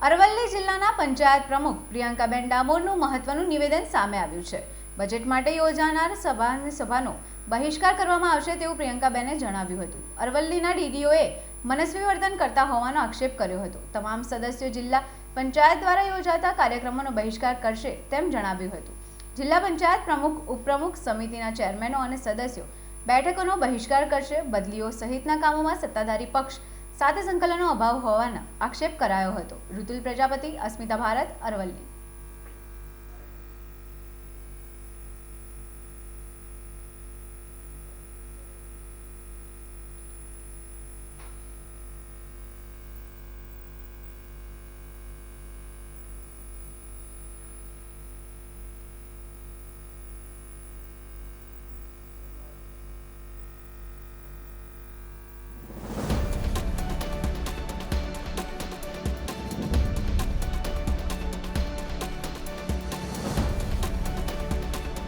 અરવલ્લી જિલ્લાના પંચાયત પ્રમુખ પ્રિયંકાબેન ડામોરનું મહત્વનું નિવેદન સામે આવ્યું છે। બજેટ માટે યોજાનાર સભાનો બહિષ્કાર કરવામાં આવશે તેવું પ્રિયંકાબેને જણાવ્યું હતું। અરવલ્લીના ડીડીઓએ મનસ્વી વર્તન કરતા હોવાનો આક્ષેપ કર્યો હતો। તમામ સદસ્યો જિલ્લા પંચાયત દ્વારા યોજાતા કાર્યક્રમોનો બહિષ્કાર કરશે તેમ જણાવ્યું હતું। જિલ્લા પંચાયત પ્રમુખ ઉપપ્રમુખ સમિતિના ચેરમેનો અને સદસ્યો બેઠકોનો બહિષ્કાર કરશે। બદલીઓ સહિતના કામોમાં સત્તાધારી પક્ષ સાથે સંકલનનો અભાવ હોવાનો આક્ષેપ કરાયો હતો। ઋતુલ પ્રજાપતિ, અસ્મિતા ભારત, અરવલ્લી।